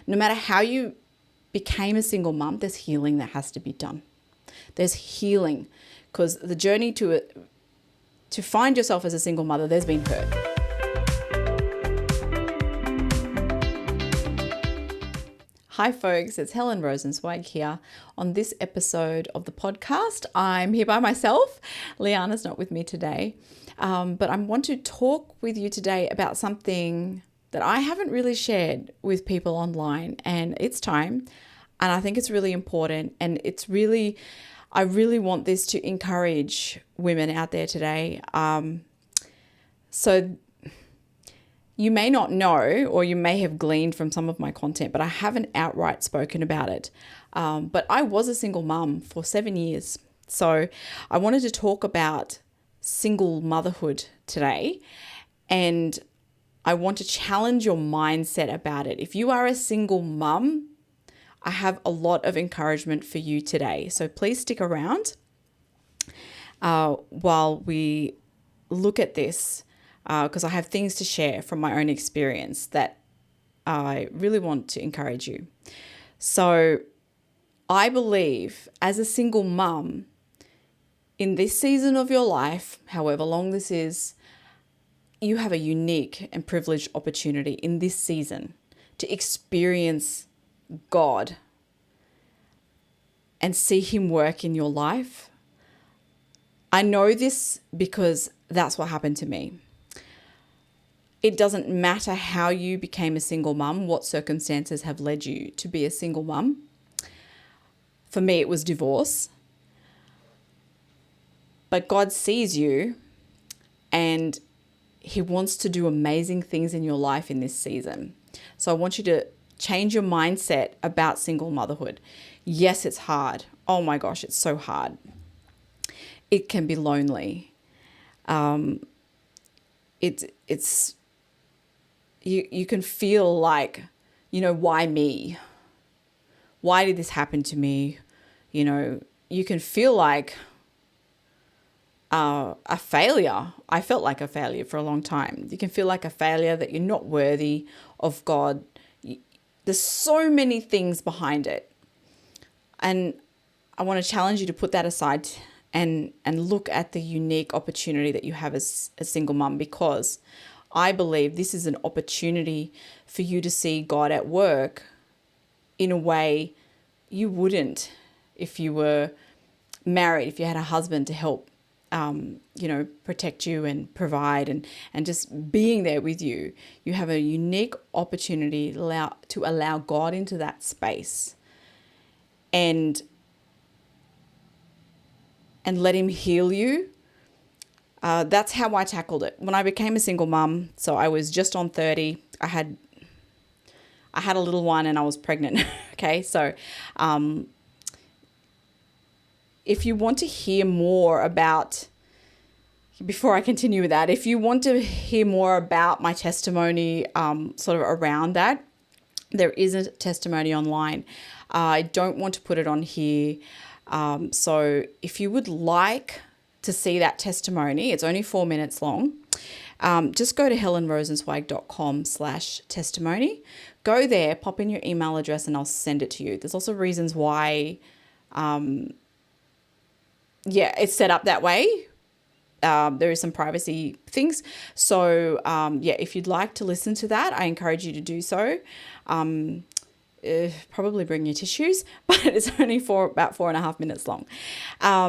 No matter how you became a single mum, there's healing that has to be done. There's healing, because the journey to find yourself as a single mother, there's been hurt. Hi folks, it's Helen Rosenzweig here. On this episode of the podcast, I'm here by myself. Liana's not with me today, but I want to talk with you today about something that I haven't really shared with people online, and it's time. And I think it's really important, and I really want this to encourage women out there today. So you may not know, or you may have gleaned from some of my content, but I haven't outright spoken about it. But I was a single mum for 7 years. So I wanted to talk about single motherhood today, and I want to challenge your mindset about it. If you are a single mum, I have a lot of encouragement for you today. So please stick around while we look at this, because I have things to share from my own experience that I really want to encourage you. So I believe as a single mum, in this season of your life, however long this is, you have a unique and privileged opportunity in this season to experience God and see Him work in your life. I know this because that's what happened to me. It doesn't matter how you became a single mum, what circumstances have led you to be a single mum. For me, it was divorce. But God sees you, and He wants to do amazing things in your life in this season. So I want you to change your mindset about single motherhood. Yes, it's hard. Oh my gosh, it's so hard. It can be lonely. You can feel like, why me? Why did this happen to me? You can feel like a failure. I felt like a failure for a long time. You can feel like a failure, that you're not worthy of God. There's so many things behind it. And I want to challenge you to put that aside and look at the unique opportunity that you have as a single mum, because I believe this is an opportunity for you to see God at work in a way you wouldn't if you were married, if you had a husband to help protect you and provide and just being there with you. You have a unique opportunity to allow God into that space and let Him heal you. That's how I tackled it. When I became a single mum, so I was just on 30, I had a little one and I was pregnant. Okay. So, if you want to hear more about, before I continue with that, if you want to hear more about my testimony, sort of around that, there is a testimony online. I don't want to put it on here. So if you would like to see that testimony, it's only 4 minutes long. Just go to helenrosenzweig.com/testimony. Go there, pop in your email address, and I'll send it to you. There's also reasons why, it's set up that way. There is some privacy things. So, if you'd like to listen to that, I encourage you to do so. Probably bring your tissues, but it's only about 4.5 minutes long. I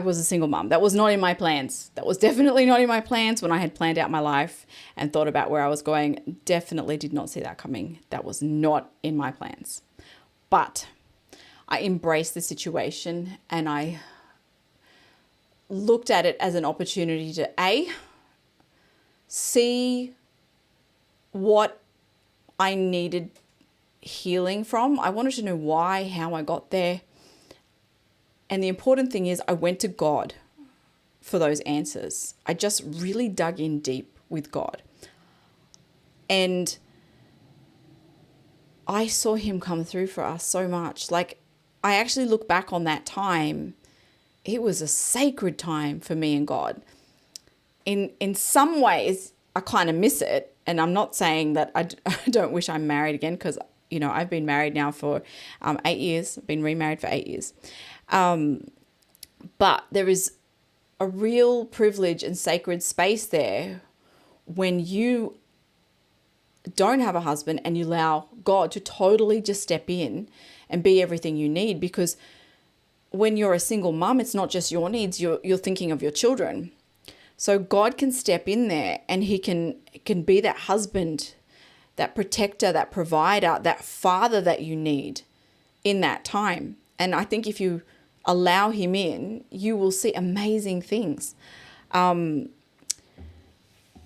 was a single mum. That was not in my plans. That was definitely not in my plans when I had planned out my life and thought about where I was going. Definitely did not see that coming. That was not in my plans. But I embraced the situation, and I looked at it as an opportunity to see what I needed healing from. I wanted to know why, how I got there. And the important thing is, I went to God for those answers. I just really dug in deep with God. And I saw Him come through for us so much. Like, I actually look back on that time. It was a sacred time for me and God. In some ways, I kind of miss it. And I'm not saying that I don't wish I'm married again, because, I've been married now for 8 years. I've been remarried for 8 years. But there is a real privilege and sacred space there when you don't have a husband and you allow God to totally just step in and be everything you need. Because when you're a single mum, it's not just your needs, you're thinking of your children. So God can step in there, and he can be that husband, that protector, that provider, that father that you need in that time. And I think if you allow him in, you will see amazing things.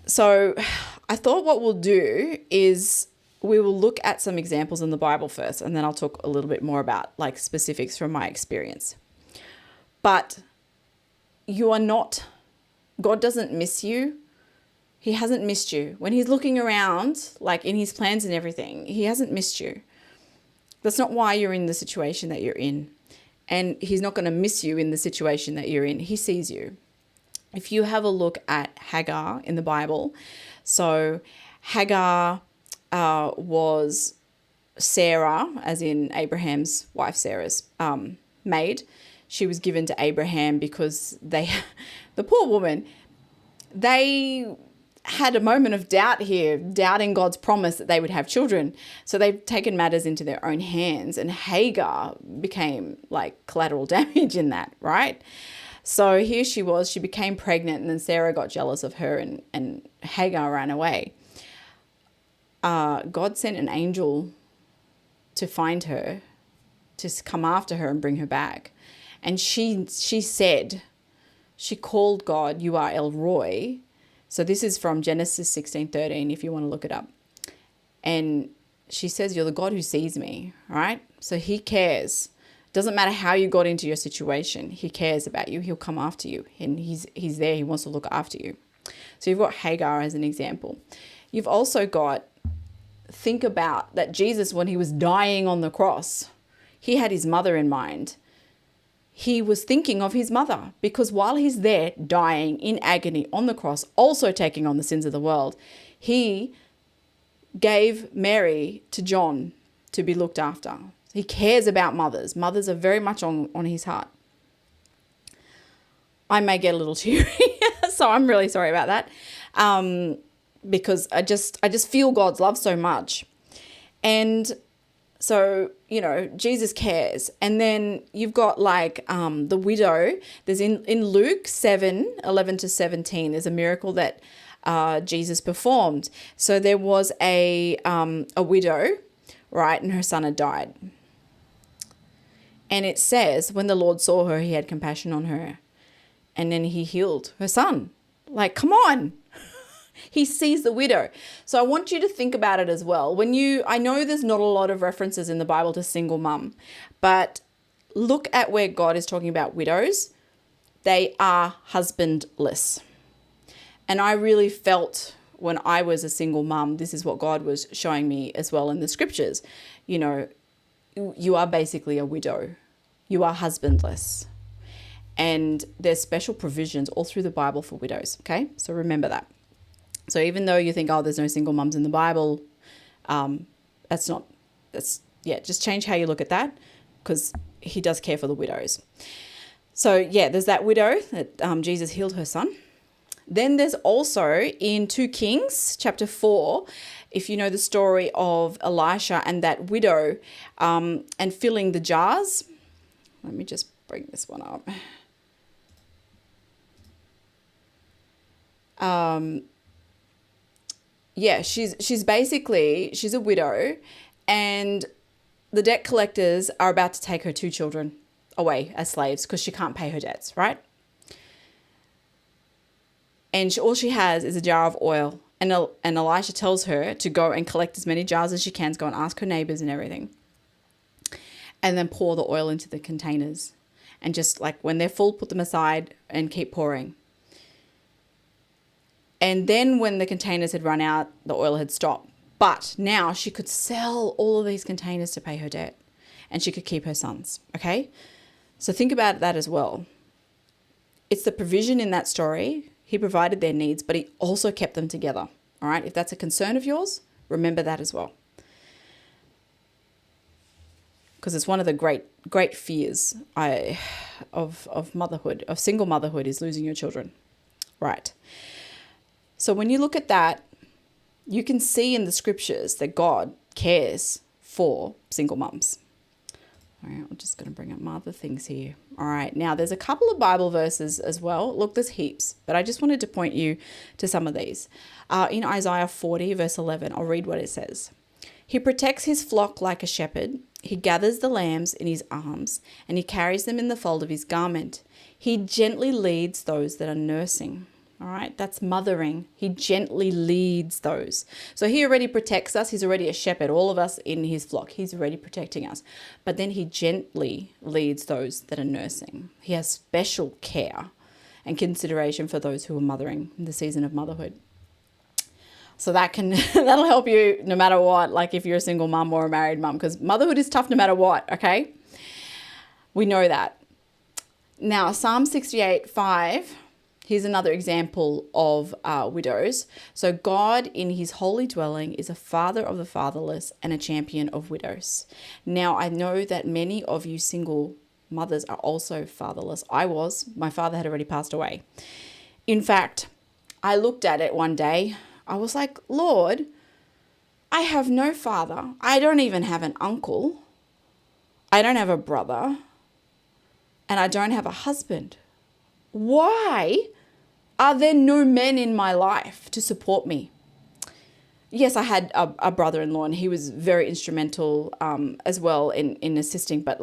So I thought what we'll do is we will look at some examples in the Bible first, and then I'll talk a little bit more about like specifics from my experience. But you are not, God doesn't miss you. He hasn't missed you. When he's looking around, like in his plans and everything, he hasn't missed you. That's not why you're in the situation that you're in. And he's not going to miss you in the situation that you're in. He sees you. If you have a look at Hagar in the Bible, so Hagar was Sarah, as in Abraham's wife Sarah's maid. She was given to Abraham because the poor woman, they had a moment of doubt here, doubting God's promise that they would have children. So they've taken matters into their own hands, and Hagar became like collateral damage in that, right? So here she was, she became pregnant, and then Sarah got jealous of her, and Hagar ran away. God sent an angel to find her, to come after her and bring her back. And she said, she called God, "You are El Roi." So this is from Genesis 16:13, if you want to look it up. And she says, "You're the God who sees me," right? So he cares. Doesn't matter how you got into your situation. He cares about you. He'll come after you, and he's there. He wants to look after you. So you've got Hagar as an example. You've also got, think about that Jesus, when he was dying on the cross, he had his mother in mind. He was thinking of his mother, because while he's there dying in agony on the cross, also taking on the sins of the world, he gave Mary to John to be looked after. He cares about mothers. Mothers are very much on his heart. I may get a little teary, so I'm really sorry about that, because I just feel God's love so much. And so, Jesus cares. And then you've got like the widow. There's in Luke 7:11-17, there's a miracle that Jesus performed. So there was a widow, right, and her son had died. And it says, when the Lord saw her, he had compassion on her. And then he healed her son. Like, come on. He sees the widow. So I want you to think about it as well. I know there's not a lot of references in the Bible to single mum, but look at where God is talking about widows. They are husbandless. And I really felt when I was a single mum, this is what God was showing me as well in the scriptures. You are basically a widow. You are husbandless. And there's special provisions all through the Bible for widows, okay? So remember that. So even though you think, there's no single mums in the Bible, just change how you look at that, because he does care for the widows. So there's that widow that Jesus healed her son. Then there's also in 2 Kings chapter 4, if you know the story of Elisha and that widow and filling the jars. Let me just bring this one up. She's a widow, and the debt collectors are about to take her 2 children away as slaves because she can't pay her debts, right? And all she has is a jar of oil. And Elisha tells her to go and collect as many jars as she can, to go and ask her neighbors and everything. And then pour the oil into the containers. And just like when they're full, put them aside and keep pouring. And then when the containers had run out, the oil had stopped. But now she could sell all of these containers to pay her debt. And she could keep her sons, okay? So think about that as well. It's the provision in that story. He provided their needs, but he also kept them together. All right. If that's a concern of yours, remember that as well. Because it's one of the great fears of motherhood, of single motherhood, is losing your children. Right. So when you look at that, you can see in the scriptures that God cares for single mums. All right, I'm just going to bring up my other things here. All right, now there's a couple of Bible verses as well. Look, there's heaps, but I just wanted to point you to some of these. In Isaiah 40, verse 11, I'll read what it says. He protects his flock like a shepherd. He gathers the lambs in his arms, and he carries them in the fold of his garment. He gently leads those that are nursing. All right, that's mothering. He gently leads those. So he already protects us. He's already a shepherd, all of us in his flock. He's already protecting us. But then he gently leads those that are nursing. He has special care and consideration for those who are mothering in the season of motherhood. So that'll help you no matter what, like if you're a single mum or a married mum, because motherhood is tough no matter what, okay? We know that. Now, Psalm 68:5. Here's another example of widows. So God in his holy dwelling is a father of the fatherless and a champion of widows. Now, I know that many of you single mothers are also fatherless. I was. My father had already passed away. In fact, I looked at it one day. I was like, Lord, I have no father. I don't even have an uncle. I don't have a brother. And I don't have a husband. Why are there no men in my life to support me? Yes, I had a brother-in-law, and he was very instrumental as well in assisting, but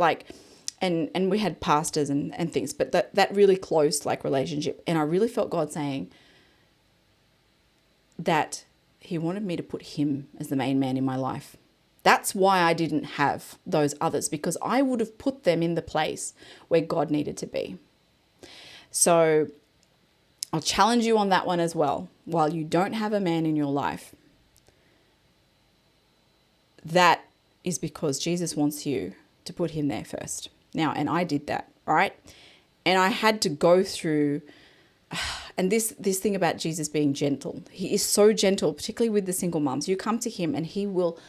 and we had pastors and things, but that really close relationship. And I really felt God saying that he wanted me to put him as the main man in my life. That's why I didn't have those others, because I would have put them in the place where God needed to be. So I'll challenge you on that one as well. While you don't have a man in your life, that is because Jesus wants you to put him there first. Now, and I did that, right? And I had to go through, and this thing about Jesus being gentle. He is so gentle, particularly with the single moms. You come to him and he will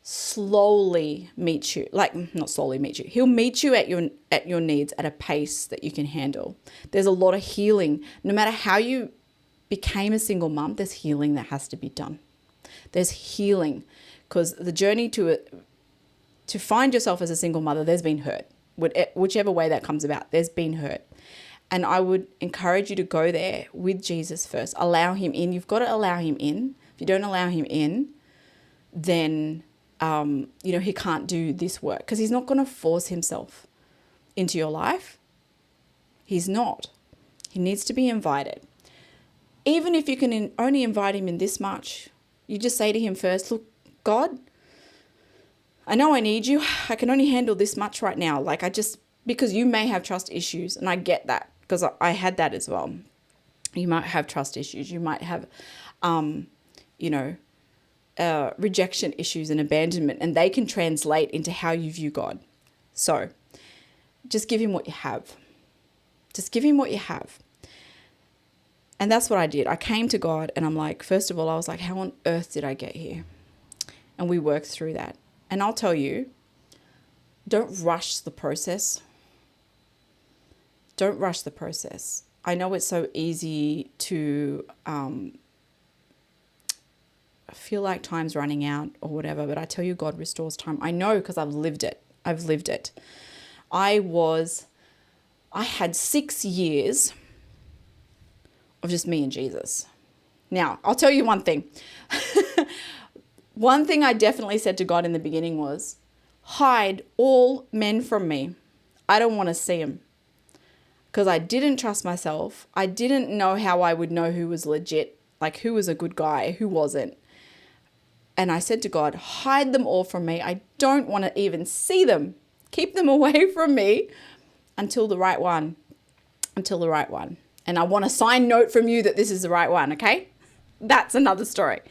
slowly meet you, not slowly meet you. He'll meet you at your needs at a pace that you can handle. There's a lot of healing. No matter how you became a single mom, there's healing that has to be done. There's healing, because the journey to find yourself as a single mother, there's been hurt. Whichever way that comes about, there's been hurt. And I would encourage you to go there with Jesus first. Allow him in. You've got to allow him in. If you don't allow him in, then he can't do this work, because he's not going to force himself into your life. He's not. He needs to be invited. Even if you can only invite him in this much, you just say to him first, look, God, I know I need you. I can only handle this much right now. Because you may have trust issues, and I get that, because I had that as well. You might have trust issues. You might have, rejection issues and abandonment, and they can translate into how you view God. So just give him what you have. Just give him what you have. And that's what I did. I came to God and I'm like, first of all, I was like, how on earth did I get here? And we worked through that. And I'll tell you, don't rush the process. Don't rush the process. I know it's so easy to feel like time's running out or whatever, but I tell you, God restores time. I know, because I've lived it. I had 6 years of just me and Jesus. Now, I'll tell you one thing. One thing I definitely said to God in the beginning was, hide all men from me. I don't want to see them. Because I didn't trust myself. I didn't know how I would know who was legit, who was a good guy, who wasn't. And I said to God, hide them all from me. I don't want to even see them. Keep them away from me until the right one. And I want a signed note from you that this is the right one, okay? That's another story.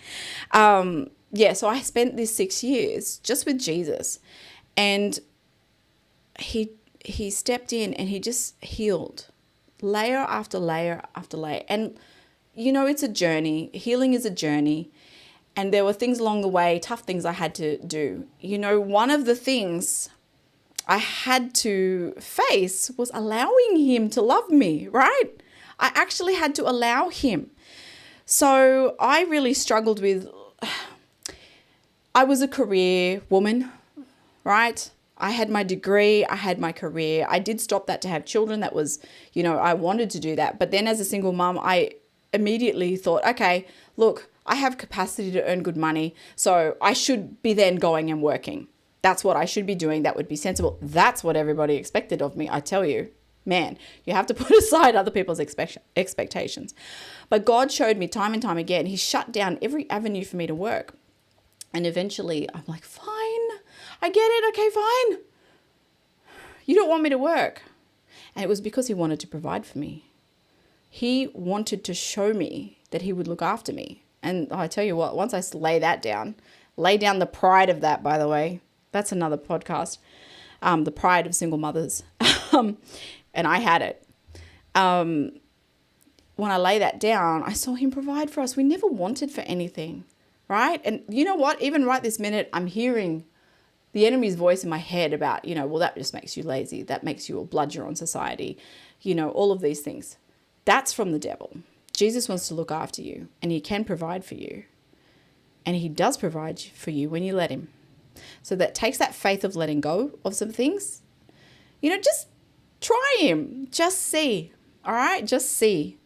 So I spent these 6 years just with Jesus. And he stepped in and he just healed layer after layer after layer. And it's a journey. Healing is a journey. And there were things along the way, tough things I had to do. One of the things I had to face was allowing him to love me, right? I actually had to allow him. So I really struggled with, I was a career woman, right? I had my degree, I had my career. I did stop that to have children. That was, I wanted to do that. But then as a single mom, I immediately thought, okay, look, I have capacity to earn good money. So I should be then going and working. That's what I should be doing. That would be sensible. That's what everybody expected of me. I tell you, man, you have to put aside other people's expectations. But God showed me time and time again, he shut down every avenue for me to work. And eventually I'm like, fine, I get it. Okay, fine. You don't want me to work. And it was because he wanted to provide for me. He wanted to show me that he would look after me. And I tell you what, once I lay down the pride of that, by the way, that's another podcast, the pride of single mothers. And I had it. When I lay that down, I saw him provide for us. We never wanted for anything, right? And you know what? Even right this minute, I'm hearing the enemy's voice in my head about, well, that just makes you lazy. That makes you a bludger on society. All of these things. That's from the devil. Jesus wants to look after you, and he can provide for you. And he does provide for you when you let him. So that takes that faith of letting go of some things. Just try him. Just see. All right? Just see.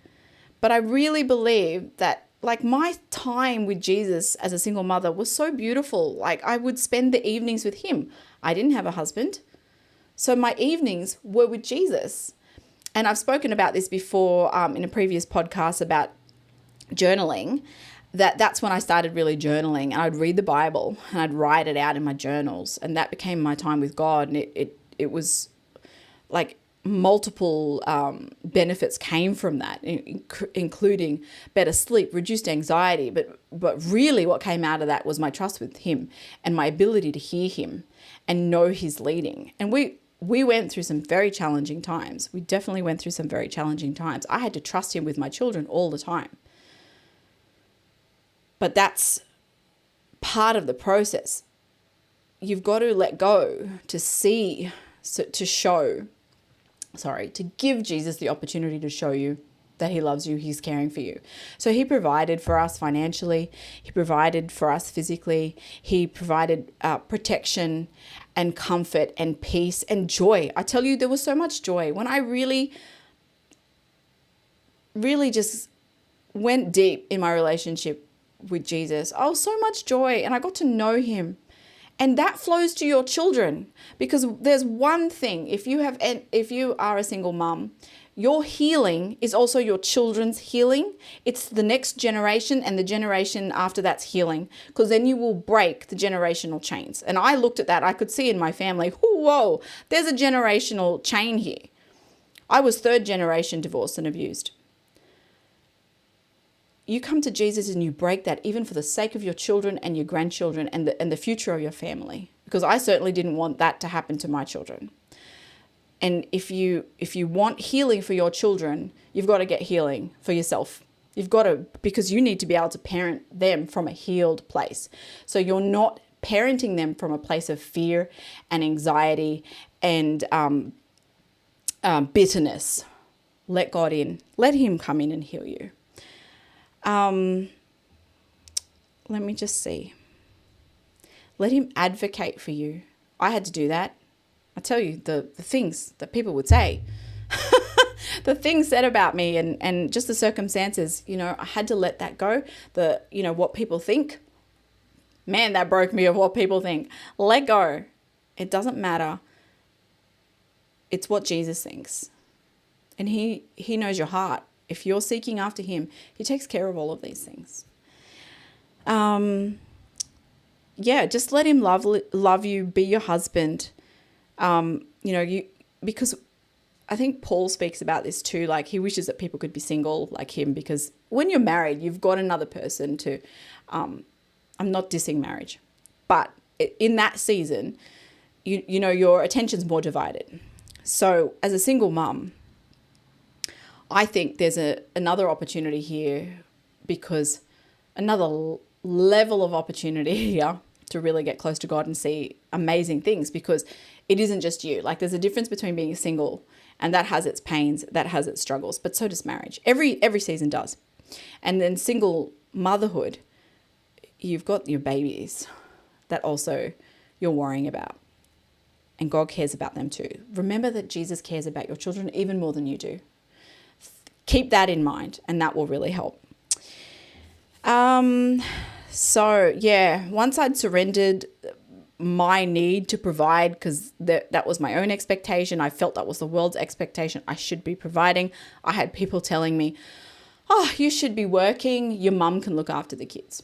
But I really believe that my time with Jesus as a single mother was so beautiful. I would spend the evenings with him. I didn't have a husband. So my evenings were with Jesus. And I've spoken about this before in a previous podcast about journaling. That's when I started really journaling, and I'd read the Bible and I'd write it out in my journals, and that became my time with God. And it was like multiple benefits came from that, including better sleep, reduced anxiety. But really what came out of that was my trust with him and my ability to hear him and know his leading. And we went through some very challenging times. We definitely went through some very challenging times. I had to trust him with my children all the time. But that's part of the process. You've got to let go to give Jesus the opportunity to show you that he loves you, he's caring for you. So he provided for us financially, he provided for us physically, he provided protection and comfort and peace and joy. I tell you, there was so much joy. When I really, really just went deep in my relationship with Jesus, oh, so much joy, and I got to know him. And that flows to your children, because there's one thing, if you are a single mom, your healing is also your children's healing. It's the next generation and the generation after that's healing, because then you will break the generational chains. And I looked at that, I could see in my family, whoa, there's a generational chain here. I was 3rd generation divorced and abused. You come to Jesus and you break that, even for the sake of your children and your grandchildren and the future of your family, because I certainly didn't want that to happen to my children. And if you want healing for your children, you've got to get healing for yourself. You've got to, because you need to be able to parent them from a healed place. So you're not parenting them from a place of fear and anxiety and bitterness. Let God in. Let him come in and heal you. Let me just see. Let him advocate for you. I had to do that. I tell you, the things that people would say, the things said about me and just the circumstances, I had to let that go. What people think, man, that broke me of what people think. Let go. It doesn't matter. It's what Jesus thinks. And he knows your heart. If you're seeking after him, he takes care of all of these things. Just let him love you, be your husband. Because I think Paul speaks about this too. Like, he wishes that people could be single like him, because when you're married, you've got another person to, I'm not dissing marriage, but in that season, your attention's more divided. So as a single mum, I think there's another opportunity here, because another level of opportunity here to really get close to God and see amazing things, because it isn't just you. Like, there's a difference between being single, and that has its pains, that has its struggles, but so does marriage. Every season does. And then single motherhood, you've got your babies that also you're worrying about. And God cares about them too. Remember that Jesus cares about your children even more than you do. Keep that in mind, and that will really help. So yeah, once I'd surrendered my need to provide, because that was my own expectation. I felt that was the world's expectation. I should be providing. I had people telling me, oh, you should be working. Your mum can look after the kids.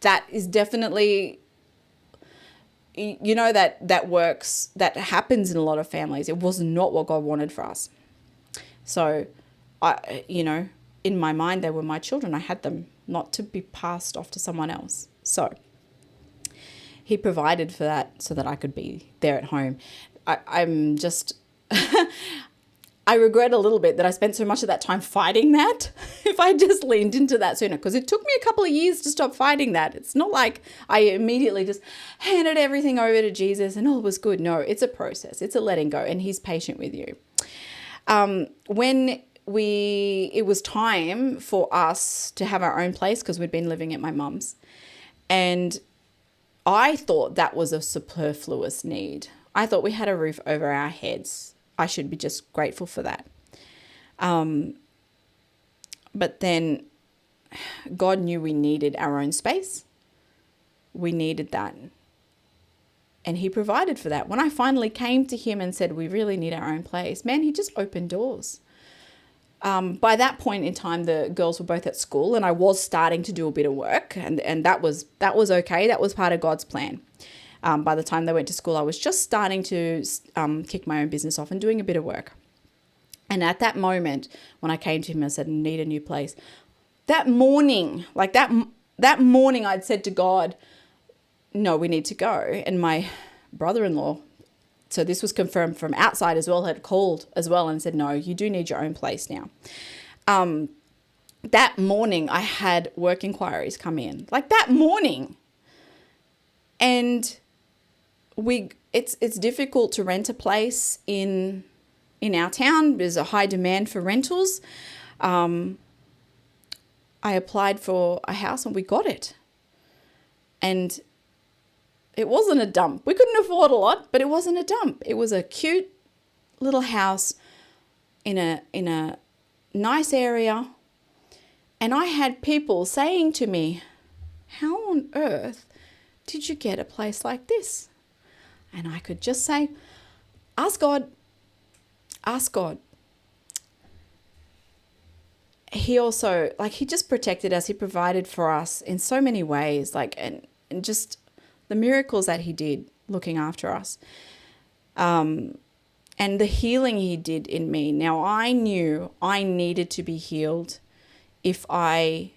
That is definitely, that works, that happens in a lot of families. It was not what God wanted for us. So, in my mind, they were my children. I had them, not to be passed off to someone else. So he provided for that so that I could be there at home. I'm just, I regret a little bit that I spent so much of that time fighting that. If I just leaned into that sooner, because it took me a couple of years to stop fighting that. It's not like I immediately just handed everything over to Jesus and all was good. No, it's a process. It's a letting go, and he's patient with you. When it was time for us to have our own place, because we'd been living at my mum's, and I thought that was a superfluous need. I thought we had a roof over our heads. I should be just grateful for that. But then God knew we needed our own space. We needed that. And he provided for that. When I finally came to him and said, we really need our own place, man, he just opened doors. By that point in time, the girls were both at school, and I was starting to do a bit of work, and that was okay. That was part of God's plan. By the time they went to school, I was just starting to kick my own business off and doing a bit of work. And at that moment, when I came to him and said, I need a new place, that morning, that morning I'd said to God, no, we need to go. And my brother-in-law, so this was confirmed from outside as well, had called as well and said, no, you do need your own place now. That morning I had work inquiries come in, like that morning. And it's difficult to rent a place in our town. There's a high demand for rentals. I applied for a house and we got it. And it wasn't a dump. We couldn't afford a lot, but it wasn't a dump. It was a cute little house in a nice area. And I had people saying to me, how on earth did you get a place like this? And I could just say, ask God. Ask God. He also, he just protected us. He provided for us in so many ways, and just the miracles that he did looking after us. And the healing he did in me. Now, I knew I needed to be healed if to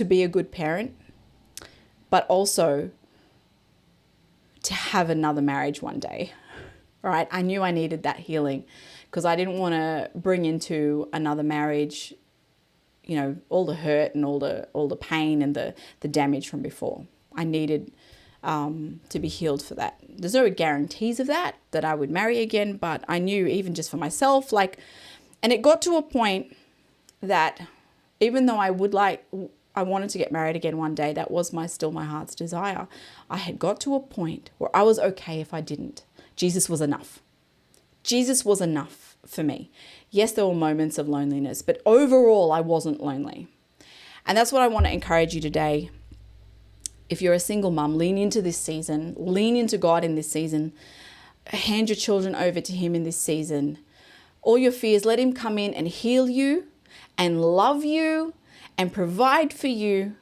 be a good parent, but also to have another marriage one day, right? I knew I needed that healing because I didn't want to bring into another marriage, all the hurt and all the pain and the damage from before. I needed to be healed for that. There's no guarantees of that I would marry again, but I knew even just for myself, and it got to a point that even though I wanted to get married again one day, that was still my heart's desire. I had got to a point where I was okay if I didn't. Jesus was enough. Jesus was enough for me. Yes, there were moments of loneliness, but overall I wasn't lonely. And that's what I want to encourage you today. If you're a single mum, lean into this season. Lean into God in this season. Hand your children over to him in this season. All your fears, let him come in and heal you and love you and provide for you.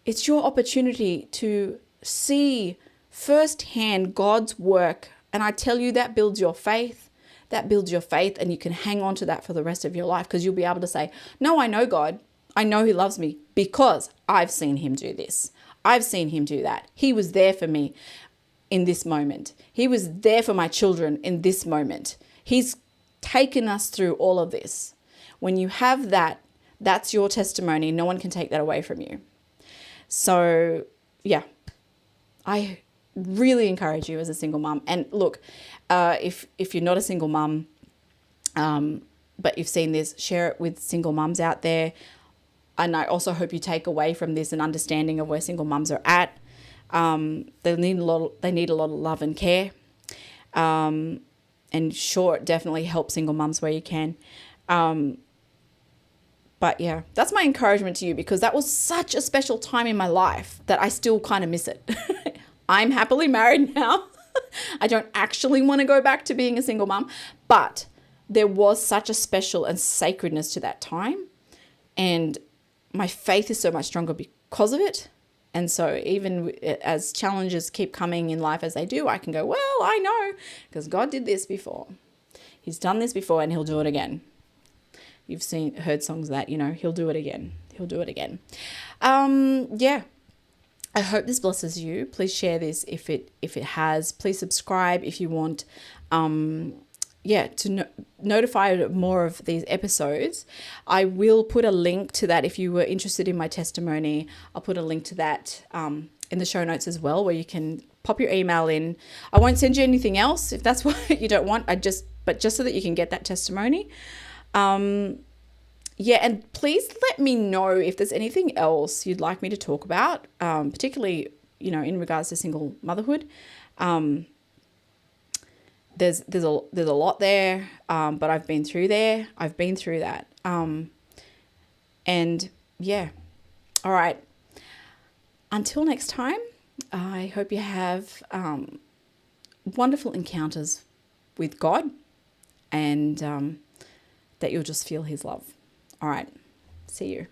It's your opportunity to see firsthand God's work. And I tell you, that builds your faith. That builds your faith, and you can hang on to that for the rest of your life, because you'll be able to say, no, I know God. I know he loves me because I've seen him do this. I've seen him do that. He was there for me in this moment. He was there for my children in this moment. He's taken us through all of this. When you have that, that's your testimony. No one can take that away from you. So yeah, I really encourage you as a single mum. And look, if you're not a single mum, but you've seen this, share it with single mums out there. And I also hope you take away from this an understanding of where single mums are at. They need a lot of love and care. And sure, definitely help single mums where you can. But yeah, that's my encouragement to you, because that was such a special time in my life that I still kind of miss it. I'm happily married now. I don't actually want to go back to being a single mum, but there was such a special and sacredness to that time. And my faith is so much stronger because of it. And so even as challenges keep coming in life as they do, I can go, well, I know, because God did this before. He's done this before and he'll do it again. You've heard songs that, he'll do it again. He'll do it again. Yeah. I hope this blesses you. Please share this if it has. Please subscribe if you want to notify more of these episodes. I will put a link to that if you were interested in my testimony. I'll put a link to that in the show notes as well, where you can pop your email in. I won't send you anything else if that's what you don't want. But just so that you can get that testimony. And please let me know if there's anything else you'd like me to talk about, particularly, in regards to single motherhood. There's a lot there, but I've been through that. And yeah. All right. Until next time, I hope you have wonderful encounters with God, and that you'll just feel his love. All right. See you.